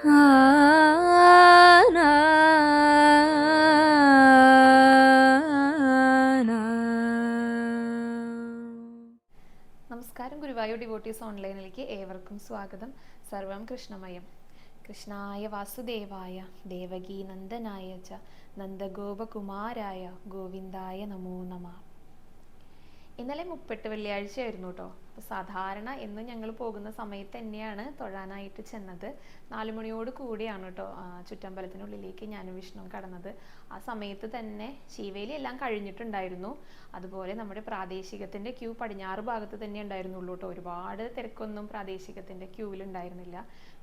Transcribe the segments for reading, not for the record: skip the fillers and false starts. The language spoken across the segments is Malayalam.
നമസ്കാരം. ഗുരുവായൂർ ഡിവോട്ടീസ് ഓൺലൈനിലേക്ക് ഏവർക്കും സ്വാഗതം. സർവം കൃഷ്ണമയം. കൃഷ്ണായ വാസുദേവായ ദേവകീ നന്ദനായ ച നന്ദഗോപകുമാരായ ഗോവിന്ദായ നമോ നമഃ. ഇന്നലെ മുപ്പെട്ട് വെള്ളിയാഴ്ചയായിരുന്നു കേട്ടോ. അപ്പോൾ സാധാരണ എന്നും ഞങ്ങൾ പോകുന്ന സമയത്ത് തന്നെയാണ് തൊഴാനായിട്ട് ചെന്നത്. 4 മണിയോട് കൂടിയാണ് കേട്ടോ ചുറ്റമ്പലത്തിനുള്ളിലേക്ക് ഞാനും വിഷ്ണുവും കടന്നത്. ആ സമയത്ത് തന്നെ ശീവേലി എല്ലാം കഴിഞ്ഞിട്ടുണ്ടായിരുന്നു. അതുപോലെ നമ്മുടെ പ്രാദേശികത്തിൻ്റെ ക്യൂ പടിഞ്ഞാറ് ഭാഗത്ത് തന്നെ ഉണ്ടായിരുന്നുള്ളൂ കേട്ടോ. ഒരുപാട് തിരക്കൊന്നും പ്രാദേശികത്തിൻ്റെ ക്യൂവിൽ ഉണ്ടായിരുന്നില്ല.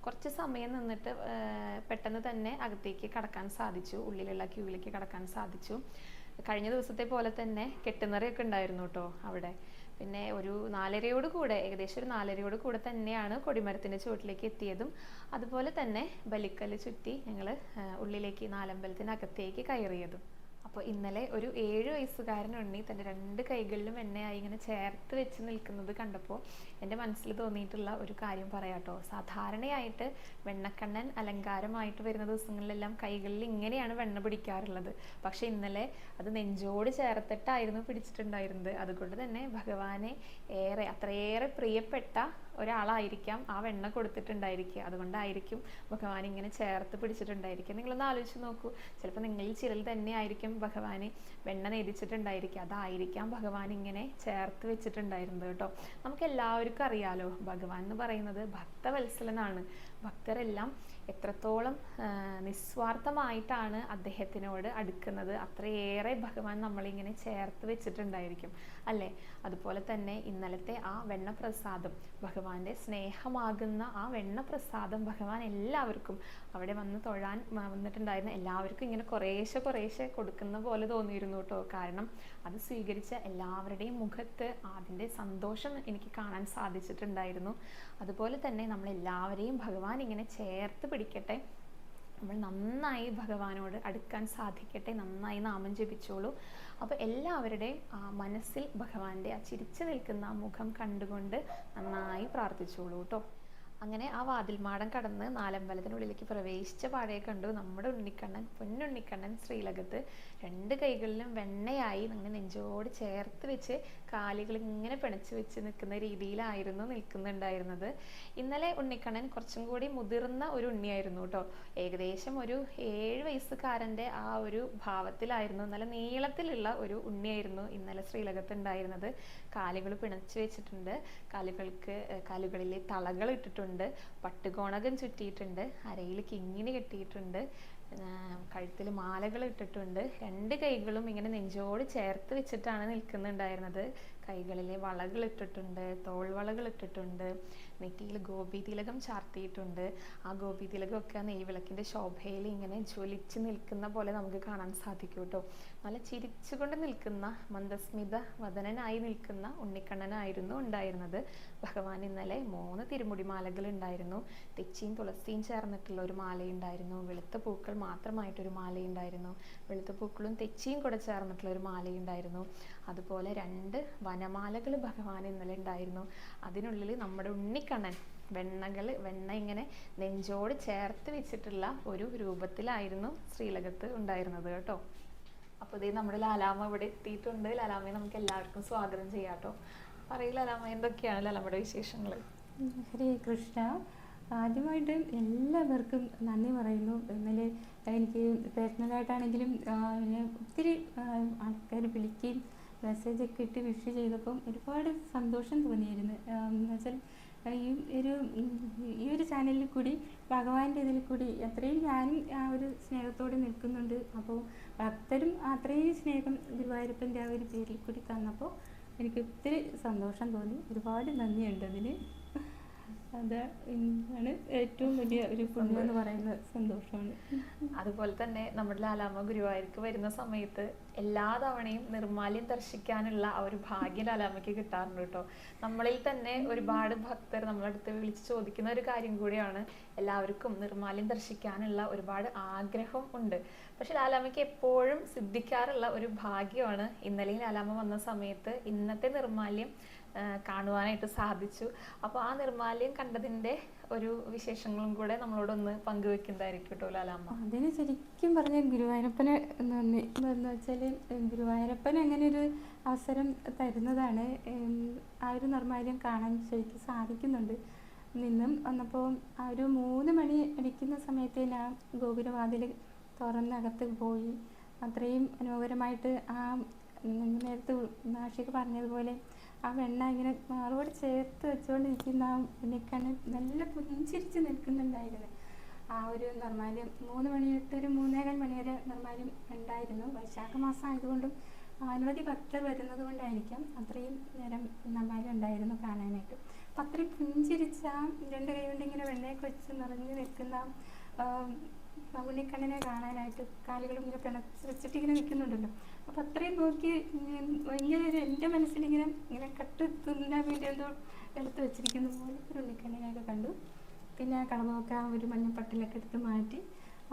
കുറച്ച് സമയം നിന്നിട്ട് പെട്ടെന്ന് തന്നെ അകത്തേക്ക് കടക്കാൻ സാധിച്ചു, ഉള്ളിലുള്ള ക്യൂവിലേക്ക് കടക്കാൻ സാധിച്ചു. കഴിഞ്ഞ ദിവസത്തെ പോലെ തന്നെ കെട്ടുനിറയൊക്കെ ഉണ്ടായിരുന്നു കേട്ടോ അവിടെ. പിന്നെ ഒരു 4:30 കൂടെ, ഏകദേശം ഒരു 4:30 കൂടെ തന്നെയാണ് കൊടിമരത്തിൻ്റെ ചുവട്ടിലേക്ക് എത്തിയതും. അതുപോലെ തന്നെ ബലിക്കല്ല് ചുറ്റി ഞങ്ങൾ ഉള്ളിലേക്ക് നാലമ്പലത്തിനകത്തേക്ക് കയറിയതും. അപ്പോൾ ഇന്നലെ ഒരു 7 വയസ്സുകാരൻ ഉണ്ണി തൻ്റെ 2 കൈകളിലും എണ്ണയായി ഇങ്ങനെ ചേർത്ത് വെച്ച് നിൽക്കുന്നത് കണ്ടപ്പോൾ എൻ്റെ മനസ്സിൽ തോന്നിയിട്ടുള്ള ഒരു കാര്യം പറയാട്ടോ. സാധാരണയായിട്ട് വെണ്ണക്കണ്ണൻ അലങ്കാരമായിട്ട് വരുന്ന ദിവസങ്ങളിലെല്ലാം കൈകളിൽ ഇങ്ങനെയാണ് വെണ്ണ പിടിക്കാറുള്ളത്. പക്ഷെ ഇന്നലെ അത് നെഞ്ചോട് ചേർത്തിട്ടായിരുന്നു പിടിച്ചിട്ടുണ്ടായിരുന്നത്. അതുകൊണ്ട് തന്നെ ഭഗവാനെ അത്രയേറെ പ്രിയപ്പെട്ട ഒരാളായിരിക്കാം ആ വെണ്ണ കൊടുത്തിട്ടുണ്ടായിരിക്കുക. അതുകൊണ്ടായിരിക്കും ഭഗവാൻ ഇങ്ങനെ ചേർത്ത് പിടിച്ചിട്ടുണ്ടായിരിക്കുക. നിങ്ങളൊന്ന് ആലോചിച്ച് നോക്കൂ. ചിലപ്പോൾ നിങ്ങളിൽ ചിലർ തന്നെ ആയിരിക്കും ഭഗവാനെ വെണ്ണ നേദിച്ചിട്ടുണ്ടായിരിക്കുക. അതായിരിക്കാം ഭഗവാൻ ഇങ്ങനെ ചേർത്ത് വെച്ചിട്ടുണ്ടായിരുന്നത് കേട്ടോ. നമുക്ക് എല്ലാവർക്കും അറിയാലോ, ഭഗവാൻ എന്ന് പറയുന്നത് ഭക്തവത്സലനാണ്. ഭക്തരെല്ലാം എത്രത്തോളം നിസ്വാർത്ഥമായിട്ടാണ് അദ്ദേഹത്തിനോട് അടുക്കുന്നത്, അത്രയേറെ ഭഗവാൻ നമ്മളിങ്ങനെ ചേർത്ത് വെച്ചിട്ടുണ്ടായിരിക്കും അല്ലേ. അതുപോലെ തന്നെ ഇന്നലത്തെ ആ വെണ്ണപ്രസാദം, ഭഗവാന്റെ സ്നേഹമാകുന്ന ആ വെണ്ണപ്രസാദം ഭഗവാൻ എല്ലാവർക്കും അവിടെ വന്ന് തൊഴാൻ വന്നിട്ടുണ്ടായിരുന്ന എല്ലാവർക്കും ഇങ്ങനെ കുറേശ്ശെ കൊടുക്കുന്ന പോലെ തോന്നിയിരുന്നു കേട്ടോ. കാരണം അത് സ്വീകരിച്ച എല്ലാവരുടെയും മുഖത്ത് അതിൻ്റെ സന്തോഷം എനിക്ക് കാണാൻ സാധിച്ചിട്ടുണ്ടായിരുന്നു. അതുപോലെ തന്നെ നമ്മളെല്ലാവരെയും ഭഗവാൻ ഇങ്ങനെ ചേർത്ത് പിടിക്കട്ടെ. നമ്മൾ നന്നായി ഭഗവാനോട് അടുക്കാൻ സാധിക്കട്ടെ. നന്നായി നാമം ജപിച്ചോളൂ. അപ്പോൾ എല്ലാവരുടെയും മനസ്സിൽ ഭഗവാന്റെ ആ ചിരിച്ചു നിൽക്കുന്ന മുഖം കണ്ടുകൊണ്ട് നന്നായി പ്രാർത്ഥിച്ചോളൂ കേട്ടോ. അങ്ങനെ ആ വാതിൽമാടം കടന്ന് നാലമ്പലത്തിനുള്ളിലേക്ക് പ്രവേശിച്ച പാടെ കണ്ടു നമ്മുടെ ഉണ്ണിക്കണ്ണൻ, പൊന്നുണ്ണിക്കണ്ണൻ ശ്രീലകത്ത് 2 കൈകളിലും വെണ്ണയായി അങ്ങനെ നെഞ്ചോട് ചേർത്ത് വെച്ച് കാലുകൾ ഇങ്ങനെ പിണച്ച് വെച്ച് നിൽക്കുന്ന രീതിയിലായിരുന്നു നിൽക്കുന്നുണ്ടായിരുന്നത്. ഇന്നലെ ഉണ്ണിക്കണ്ണൻ കുറച്ചും കൂടി മുതിർന്ന ഒരു ഉണ്ണിയായിരുന്നു കേട്ടോ. ഏകദേശം ഒരു 7 വയസ്സുകാരൻ്റെ ആ ഒരു ഭാവത്തിലായിരുന്നു, നല്ല നീളത്തിലുള്ള ഒരു ഉണ്ണിയായിരുന്നു ഇന്നലെ ശ്രീലകത്ത് ഉണ്ടായിരുന്നത്. കാലുകൾ പിണച്ച് വെച്ചിട്ടുണ്ട്, കാലുകളിൽ തളകൾ ഇട്ടിട്ടുണ്ട്, പട്ടുകോണകം ചുറ്റിയിട്ടുണ്ട്, അരയിൽ കിങ്ങിണി കെട്ടിയിട്ടുണ്ട്, കഴുത്തിൽ മാലകൾ ഇട്ടിട്ടുണ്ട്. 2 കൈകളും ഇങ്ങനെ നെഞ്ചോട് ചേർത്ത് വെച്ചിട്ടാണ് നിൽക്കുന്നുണ്ടായിരുന്നത്. കൈകളിലെ വളകൾ ഇട്ടിട്ടുണ്ട്, തോൾവളകൾ ഇട്ടിട്ടുണ്ട്, നെറ്റിയിൽ ഗോപീതിലകം ചാർത്തിയിട്ടുണ്ട്. ആ ഗോപീതിലകമൊക്കെ നെയ്വിളക്കിൻ്റെ ശോഭയിൽ ഇങ്ങനെ ജ്വലിച്ച് നിൽക്കുന്ന പോലെ നമുക്ക് കാണാൻ സാധിക്കും കേട്ടോ. നല്ല ചിരിച്ചുകൊണ്ട് നിൽക്കുന്ന, മന്ദസ്മിത വദനനായി നിൽക്കുന്ന ഉണ്ണിക്കണ്ണനായിരുന്നു ഉണ്ടായിരുന്നത്. ഭഗവാൻ ഇന്നലെ 3 തിരുമുടി മാലകൾ ഉണ്ടായിരുന്നു. തെച്ചിയും തുളസിയും ചേർന്നിട്ടുള്ള ഒരു മാലയുണ്ടായിരുന്നു. വെളുത്ത പൂക്കൾ മാത്രമായിട്ടൊരു മാലയുണ്ടായിരുന്നു. വെളുത്ത പൂക്കളും തെച്ചിയും കൂടെ ചേർന്നിട്ടുള്ള ഒരു മാലയുണ്ടായിരുന്നു. അതുപോലെ 2 വനമാലകൾ ഭഗവാൻ ഇന്നലെ ഉണ്ടായിരുന്നു. അതിനുള്ളിൽ നമ്മുടെ ഉണ്ണിക്കണ്ണൻ വെണ്ണ ഇങ്ങനെ നെഞ്ചോട് ചേർത്ത് വെച്ചിട്ടുള്ള ഒരു രൂപത്തിലായിരുന്നു ശ്രീലകത്ത് ഉണ്ടായിരുന്നത് കേട്ടോ. അപ്പോൾ ഇതേ നമ്മുടെ ലാലാമ്മ ഇവിടെ എത്തിയിട്ടുണ്ട്. ലാലാമ്മയെ നമുക്ക് എല്ലാവർക്കും സ്വാഗതം ചെയ്യാം കേട്ടോ. പറയൂ ലാലാമ്മ, എന്തൊക്കെയാണ് ലാലാമ്മയുടെ വിശേഷങ്ങൾ? ഹരേ കൃഷ്ണ. ആദ്യമായിട്ട് എല്ലാവർക്കും നന്ദി പറയുന്നു. ഇന്നലെ എനിക്ക് പേഴ്സണലായിട്ടാണെങ്കിലും ഒത്തിരി ആൾക്കാർ വിളിക്കുകയും മെസ്സേജൊക്കെ ഇട്ട് വിഷ് ചെയ്തപ്പം ഒരുപാട് സന്തോഷം തോന്നിയിരുന്നു. എന്നുവെച്ചാൽ ഈ ഒരു ചാനലിൽ കൂടി, ഭഗവാന്റെ ഇതിൽ കൂടി അത്രയും ഞാനും ആ ഒരു സ്നേഹത്തോടെ നിൽക്കുന്നുണ്ട്. അപ്പോൾ ഭക്തരും അത്രയും സ്നേഹം ഗുരുവായൂരപ്പൻ്റെ ആ ഒരു പേരിൽ കൂടി തന്നപ്പോൾ എനിക്ക് ഒത്തിരി സന്തോഷം തോന്നി. ഒരുപാട് നന്ദിയുണ്ട് അതിന്. അതാണ് ഏറ്റവും വലിയ ഒരു പുണ്യം എന്ന് പറയുന്ന സന്തോഷമാണ്. അതുപോലെ തന്നെ നമ്മുടെ ലാലാമ്മ ഗുരുവായൂർക്ക് വരുന്ന സമയത്ത് എല്ലാ തവണയും നിർമ്മാല്യം ദർശിക്കാനുള്ള ആ ഒരു ഭാഗ്യം ലാലാമ്മയ്ക്ക് കിട്ടാറുണ്ട് കേട്ടോ. നമ്മളിൽ തന്നെ ഒരുപാട് ഭക്തർ നമ്മളടുത്ത് വിളിച്ച് ചോദിക്കുന്ന ഒരു കാര്യം കൂടിയാണ്. എല്ലാവർക്കും നിർമ്മാല്യം ദർശിക്കാനുള്ള ഒരുപാട് ആഗ്രഹം ഉണ്ട്. പക്ഷെ ലാലാമ്മയ്ക്ക് എപ്പോഴും സിദ്ധിക്കാറുള്ള ഒരു ഭാഗ്യമാണ്. ഇന്നലെയും ലാലാമ്മ വന്ന സമയത്ത് ഇന്നത്തെ നിർമ്മാല്യം കാണുവാനായിട്ട് സാധിച്ചു. അപ്പോൾ ആ നിർമ്മാല്യം കണ്ടതിൻ്റെ ഒരു വിശേഷങ്ങളും കൂടെ നമ്മളോടൊന്ന് പങ്കുവെക്കുന്നതായിരിക്കും കേട്ടോ ലാലാമ്മ. അതിന് ശരിക്കും പറഞ്ഞാൽ ഗുരുവായൂരപ്പന് നന്ദി. എന്ന് വെച്ചാൽ ഗുരുവായൂരപ്പൻ അങ്ങനെ ഒരു അവസരം തരുന്നതാണ്. ആ ഒരു നിർമ്മാല്യം കാണാൻ ശരിക്കും സാധിക്കുന്നുണ്ട്. നിന്നും വന്നപ്പോൾ ആ ഒരു 3 മണി അടിക്കുന്ന സമയത്ത് ഞാൻ ഗോപുരവാതിൽ തുറന്നകത്ത് പോയി. അത്രയും മനോഹരമായിട്ട് ആ നേരത്തെ നാഷിക പറഞ്ഞതുപോലെ ആ വെണ്ണ ഇങ്ങനെ മാറോട് ചേർത്ത് വെച്ചുകൊണ്ടിരിക്കുന്ന ആ ഉണ്ണിക്കണ്ണൻ നല്ല പുഞ്ചിരിച്ച് നിൽക്കുന്നുണ്ടായിരുന്നു. ആ ഒരു നിർമ്മാല്യം 3 മണി തൊട്ട് ഒരു 3:15 മണി വരെ നിർമ്മാല്യം ഉണ്ടായിരുന്നു. വൈശാഖ മാസം ആയതുകൊണ്ടും അനവധി ഭക്തർ വരുന്നത് കൊണ്ടായിരിക്കാം അത്രയും നേരം നിർമ്മാല്യം ഉണ്ടായിരുന്നു കാണാനായിട്ട്. അപ്പം അത്രയും പുഞ്ചിരിച്ച് ആ 2 കൈ കൊണ്ട് ഇങ്ങനെ വെണ്ണയൊക്കെ വെച്ച് നിറഞ്ഞു നിൽക്കുന്ന ഉണ്ണിക്കണ്ണനെ കാണാനായിട്ട് കാലുകളും ഇങ്ങനെ പിണച്ച് വെച്ചിട്ട് ഇങ്ങനെ നിൽക്കുന്നുണ്ടല്ലോ. അപ്പം അത്രയും നോക്കി ഇങ്ങനെ എൻ്റെ മനസ്സിലിങ്ങനെ ഇങ്ങനെ കട്ട് തിന്നാൻ വേണ്ടി എന്തോ എടുത്ത് വെച്ചിരിക്കുന്ന പോലെ ഒരു ഉണ്ണിക്കണ്ണനെയൊക്കെ കണ്ടു. പിന്നെ ആ കളമൊക്കെ ആ ഒരു മഞ്ഞപ്പട്ടിലൊക്കെ എടുത്ത് മാറ്റി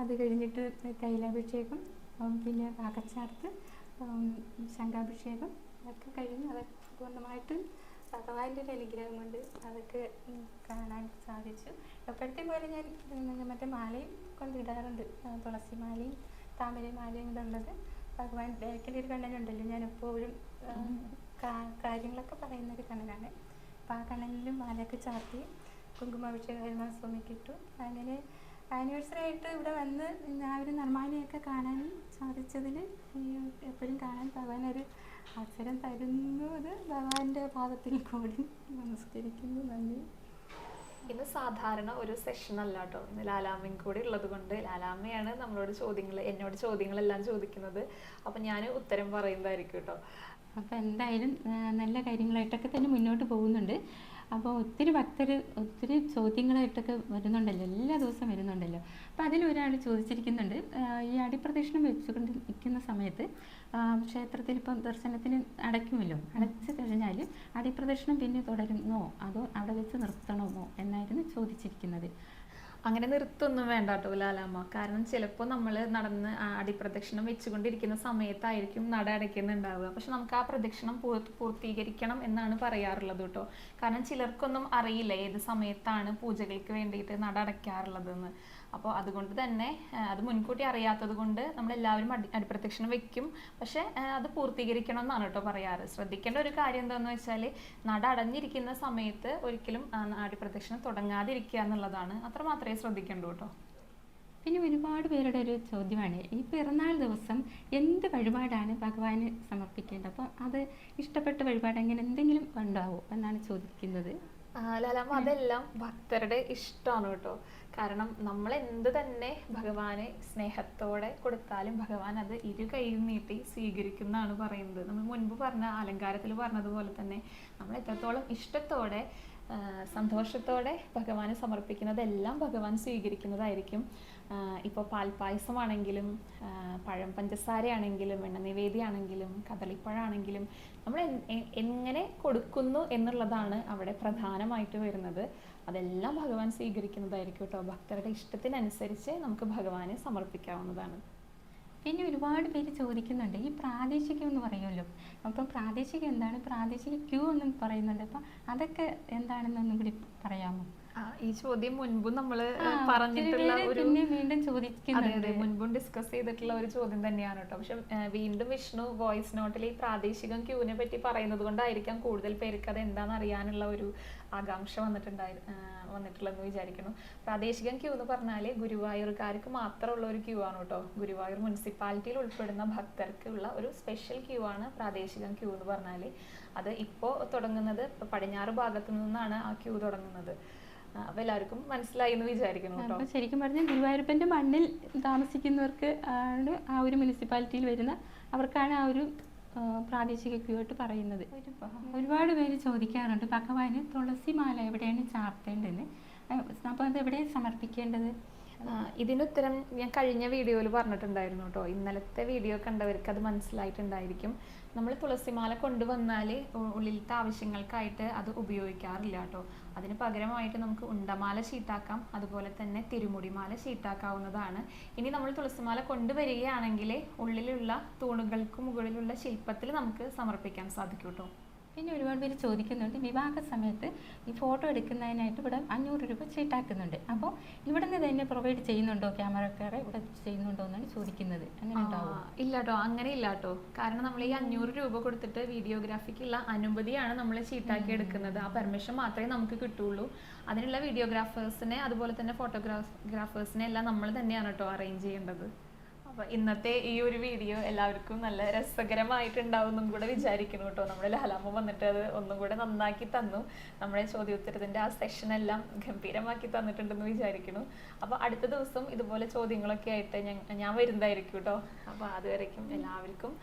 അത് കഴിഞ്ഞിട്ട് തൈലാഭിഷേകം, പിന്നെ കാക്കച്ചാർത്ത്, ശംഖാഭിഷേകം അതൊക്കെ കഴിഞ്ഞ് അത് പൂർണ്ണമായിട്ട് ഭഗവാന്റെ ഒരു അനുഗ്രഹം കൊണ്ട് അതൊക്കെ കാണാൻ സാധിച്ചു. എപ്പോഴത്തെ പോലെ ഞാൻ മറ്റേ മാലയും കൊണ്ടിടാറുണ്ട്, തുളസി മാലയും താമര മാലയും കൊണ്ടുള്ളത്. ഭഗവാൻ ബാക്കിലൊരു കണ്ണനുണ്ടല്ലോ, ഞാൻ എപ്പോഴും കാര്യങ്ങളൊക്കെ പറയുന്നൊരു കണ്ണനാണ്. അപ്പം ആ കണ്ണനിലും മാലയൊക്കെ ചാർത്തി കുങ്കുമാഭിഷേകം ഹരിമാസ്വാമിക്ക് ഇട്ടു. അങ്ങനെ ആനിവേഴ്സറി ആയിട്ട് ഇവിടെ വന്ന് ആ ഒരു നിർമ്മാല്യമൊക്കെ കാണാൻ സാധിച്ചതിൽ എപ്പോഴും കാണാൻ ഭഗവാൻ ഒരു അവസരം തരുന്നു. അത് ഭഗവാന്റെ പാദത്തിൽ കൂടി നമസ്കരിക്കുന്നു. നന്ദി. ഇന്ന് സാധാരണ ഒരു സെഷൻ അല്ല കേട്ടോ, ഇന്ന് ലാലാമ്മയും കൂടി ഉള്ളത് കൊണ്ട് ലാലാമ്മയാണ് എന്നോട് ചോദ്യങ്ങളെല്ലാം ചോദിക്കുന്നത്. അപ്പം ഞാൻ ഉത്തരം പറയുന്നതായിരിക്കും കേട്ടോ. അപ്പോൾ എന്തായാലും നല്ല കാര്യങ്ങളായിട്ടൊക്കെ തന്നെ മുന്നോട്ട് പോകുന്നുണ്ട്. അപ്പോൾ ഒത്തിരി ഭക്തർ ഒത്തിരി ചോദ്യങ്ങളായിട്ടൊക്കെ വരുന്നുണ്ടല്ലോ, എല്ലാ ദിവസവും വരുന്നുണ്ടല്ലോ. അപ്പോൾ അതിലൊരാൾ ചോദിച്ചിരിക്കുന്നുണ്ട്, ഈ അടിപ്രദക്ഷിണം വെച്ചുകൊണ്ട് നിൽക്കുന്ന സമയത്ത് ക്ഷേത്രത്തിൽ ഇപ്പം ദർശനത്തിന് അടയ്ക്കുമല്ലോ, അടച്ചു കഴിഞ്ഞാൽ അടിപ്രദക്ഷിണം പിന്നെ തുടരുന്നോ അതോ അവിടെ വെച്ച് നിർത്തണമോ എന്നായിരുന്നു ചോദിച്ചിരിക്കുന്നത്. അങ്ങനെ നിർത്തുമൊന്നും വേണ്ട കേട്ടോ ലാലാമ്മ. കാരണം ചിലപ്പോൾ നമ്മൾ നടന്ന് അടിപ്രദക്ഷിണം വെച്ചുകൊണ്ടിരിക്കുന്ന സമയത്തായിരിക്കും നട അടയ്ക്കുന്നുണ്ടാവുക. പക്ഷെ നമുക്ക് ആ പ്രദക്ഷിണം പൂർത്തീകരിക്കണം എന്നാണ് പറയാറുള്ളത് കേട്ടോ. കാരണം ചിലർക്കൊന്നും അറിയില്ല ഏത് സമയത്താണ് പൂജകൾക്ക് വേണ്ടിയിട്ട് നട അടയ്ക്കാറുള്ളതെന്ന്. അപ്പോൾ അതുകൊണ്ട് തന്നെ അത് മുൻകൂട്ടി അറിയാത്തത് കൊണ്ട് നമ്മളെല്ലാവരും അടിപ്രദക്ഷിണം വെക്കും. പക്ഷെ അത് പൂർത്തീകരിക്കണം എന്നാണ് കേട്ടോ പറയാറ്. ശ്രദ്ധിക്കേണ്ട ഒരു കാര്യം എന്താണെന്ന് വെച്ചാൽ നട അടഞ്ഞിരിക്കുന്ന സമയത്ത് ഒരിക്കലും അടിപ്രദക്ഷിണം തുടങ്ങാതിരിക്കുക എന്നുള്ളതാണ്. അത്ര മാത്രമേ ശ്രദ്ധിക്കേണ്ടൂ കേട്ടോ. പിന്നെ ഒരുപാട് പേരുടെ ഒരു ചോദ്യമാണ്, ഈ പിറന്നാൾ ദിവസം എന്ത് വഴിപാടാണ് ഭഗവാന് സമർപ്പിക്കേണ്ടത്? അപ്പോൾ അത് ഇഷ്ടപ്പെട്ട വഴിപാട് അങ്ങനെ എന്തെങ്കിലും ഉണ്ടാവോ എന്നാണ് ചോദിക്കുന്നത്. ലാലാമ്മ, അതെല്ലാം ഭക്തരുടെ ഇഷ്ടമാണ് കേട്ടോ. കാരണം നമ്മൾ എന്ത് തന്നെ ഭഗവാനെ സ്നേഹത്തോടെ കൊടുത്താലും ഭഗവാൻ അത് ഇരു കൈയും നീട്ടി സ്വീകരിക്കുന്നതാണ് പറയുന്നത്. നമ്മൾ മുൻപ് പറഞ്ഞ അലങ്കാരത്തിൽ പറഞ്ഞതുപോലെ തന്നെ നമ്മൾ എത്രത്തോളം ഇഷ്ടത്തോടെ സന്തോഷത്തോടെ ഭഗവാനെ സമർപ്പിക്കുന്നതെല്ലാം ഭഗവാൻ സ്വീകരിക്കുന്നതായിരിക്കും. ഇപ്പോൾ പാൽപ്പായസമാണെങ്കിലും പഴം പഞ്ചസാരയാണെങ്കിലും എണ്ണ നിവേദ്യമാണെങ്കിലും കദളിപ്പഴമാണെങ്കിലും നമ്മൾ എങ്ങനെ കൊടുക്കുന്നു എന്നുള്ളതാണ് അവിടെ പ്രധാനമായിട്ട് വരുന്നത്. അതെല്ലാം ഭഗവാൻ സ്വീകരിക്കുന്നതായിരിക്കും കേട്ടോ. ഭക്തരുടെ ഇഷ്ടത്തിനനുസരിച്ച് നമുക്ക് ഭഗവാനെ സമർപ്പിക്കാവുന്നതാണ്. പിന്നെ ഒരുപാട് പേര് ചോദിക്കുന്നുണ്ട്, ഈ പ്രാദേശികം എന്ന് പറയുമല്ലോ, അപ്പം പ്രാദേശികം എന്താണ്, പ്രാദേശിക ക്യൂ എന്നും പറയുന്നുണ്ട്. അപ്പം അതൊക്കെ എന്താണെന്നൊന്നും കൂടി പറയാമോ? ഈ ചോദ്യം മുൻപും നമ്മൾ പറഞ്ഞിട്ടുള്ള ഒരു വീണ്ടും ചോദിക്കുന്നുണ്ട്, മുൻപും ഡിസ്കസ് ചെയ്തിട്ടുള്ള ഒരു ചോദ്യം തന്നെയാണ് കേട്ടോ. പക്ഷെ വീണ്ടും വിഷ്ണു വോയിസ് നോട്ടിൽ ഈ പ്രാദേശികം ക്യൂവിനെ പറ്റി പറയുന്നത് കൊണ്ടായിരിക്കാം കൂടുതൽ പേർക്ക് അത് എന്താണെന്ന് അറിയാനുള്ള ഒരു ആകാംക്ഷ വന്നിട്ടുള്ളതെന്ന് വിചാരിക്കുന്നു. പ്രാദേശികം ക്യൂ എന്ന് പറഞ്ഞാൽ ഗുരുവായൂർക്കാർക്ക് മാത്രമുള്ള ഒരു ക്യൂ ആണ് കേട്ടോ. ഗുരുവായൂർ മുനിസിപ്പാലിറ്റിയിൽ ഉൾപ്പെടുന്ന ഭക്തർക്ക് ഉള്ള ഒരു സ്പെഷ്യൽ ക്യൂ ആണ് പ്രാദേശികം ക്യൂ എന്ന് പറഞ്ഞാൽ. അത് ഇപ്പോൾ തുടങ്ങുന്നത് പടിഞ്ഞാറ് ഭാഗത്തു നിന്നാണ് ആ ക്യൂ തുടങ്ങുന്നത്. അപ്പൊ എല്ലാവർക്കും മനസ്സിലായി എന്ന് വിചാരിക്കുന്നു കേട്ടോ. ശരിക്കും പറഞ്ഞാൽ ഗുരുവായൂരപ്പന്റെ മണ്ണിൽ താമസിക്കുന്നവർക്ക് ആണ് ആ ഒരു മുനിസിപ്പാലിറ്റിയിൽ വരുന്ന അവർക്കാണ് ആ ഒരു പ്രാദേശിക ക്യൂ ആയിട്ട് പറയുന്നത്. ഒരുപാട് പേര് ചോദിക്കാറുണ്ട്, ഭഗവാന് തുളസി മാല എവിടെയാണ് ചാർത്തേണ്ടതെന്ന്. അപ്പോൾ അത് എവിടെയാണ് സമർപ്പിക്കേണ്ടത്? ഇതിനുത്തരം ഞാൻ കഴിഞ്ഞ വീഡിയോയിൽ പറഞ്ഞിട്ടുണ്ടായിരുന്നു കേട്ടോ. ഇന്നലത്തെ വീഡിയോ കണ്ടവർക്ക് അത് മനസ്സിലായിട്ടുണ്ടായിരിക്കും. നമ്മൾ തുളസിമാല കൊണ്ടുവന്നാൽ ഉള്ളിലത്തെ ആവശ്യങ്ങൾക്കായിട്ട് അത് ഉപയോഗിക്കാറില്ല കേട്ടോ. അതിന് പകരമായിട്ട് നമുക്ക് ഉണ്ടമാല ഷീട്ടാക്കാം, അതുപോലെ തന്നെ തിരുമുടിമാല ഷീട്ടാക്കാവുന്നതാണ്. ഇനി നമ്മൾ തുളസിമാല കൊണ്ടുവരികയാണെങ്കിൽ ഉള്ളിലുള്ള തൂണുകൾക്ക് മുകളിലുള്ള ശില്പത്തിൽ നമുക്ക് സമർപ്പിക്കാൻ സാധിക്കും കേട്ടോ. പിന്നെ ഒരുപാട് പേര് ചോദിക്കുന്നുണ്ട്, വിവാഹ സമയത്ത് ഈ ഫോട്ടോ എടുക്കുന്നതിനായിട്ട് ഇവിടെ 500 രൂപ ചീട്ടാക്കുന്നുണ്ട്. അപ്പോൾ ഇവിടെ നിന്ന് തന്നെ പ്രൊവൈഡ് ചെയ്യുന്നുണ്ടോ, ക്യാമറക്കാരെ ഇവിടെ ചെയ്യുന്നുണ്ടോ എന്നാണ് ചോദിക്കുന്നത്. അങ്ങനെ ഉണ്ടാവും? ഇല്ല കേട്ടോ, അങ്ങനെ ഇല്ല കേട്ടോ. കാരണം നമ്മൾ ഈ 500 രൂപ കൊടുത്തിട്ട് വീഡിയോഗ്രാഫിക്കുള്ള അനുമതിയാണ് നമ്മൾ ചീട്ടാക്കി എടുക്കുന്നത്. ആ പെർമിഷൻ മാത്രമേ നമുക്ക് കിട്ടുള്ളൂ. അതിനുള്ള വീഡിയോഗ്രാഫേഴ്സിനെ അതുപോലെ തന്നെ ഫോട്ടോഗ്രാഫേഴ്സിനെ എല്ലാം നമ്മൾ തന്നെയാണ് കേട്ടോ അറേഞ്ച് ചെയ്യേണ്ടത്. അപ്പോൾ ഇന്നത്തെ ഈ ഒരു വീഡിയോ എല്ലാവർക്കും നല്ല രസകരമായിട്ടുണ്ടാവും എന്നും കൂടെ വിചാരിക്കുന്നു കേട്ടോ. നമ്മുടെ ലാലാമ്മ വന്നിട്ട് അത് ഒന്നും കൂടെ നന്നാക്കി തന്നു. നമ്മുടെ ചോദ്യോത്തരത്തിൻ്റെ ആ സെഷനെല്ലാം ഗംഭീരമാക്കി തന്നിട്ടുണ്ടെന്ന് വിചാരിക്കുന്നു. അപ്പോൾ അടുത്ത ദിവസം ഇതുപോലെ ചോദ്യങ്ങളൊക്കെ ആയിട്ട് ഞാൻ വരുന്നതായിരിക്കും കേട്ടോ. അപ്പോൾ അതുവരേക്കും എല്ലാവർക്കും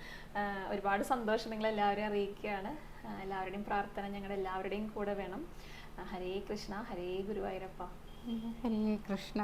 ഒരുപാട് സന്തോഷം നിങ്ങളെല്ലാവരും അറിയിക്കുകയാണ്. എല്ലാവരുടെയും പ്രാർത്ഥന ഞങ്ങളുടെ എല്ലാവരുടെയും കൂടെ വേണം. ഹരേ കൃഷ്ണ, ഹരേ ഗുരുവായൂരപ്പ. ഹരേ കൃഷ്ണ.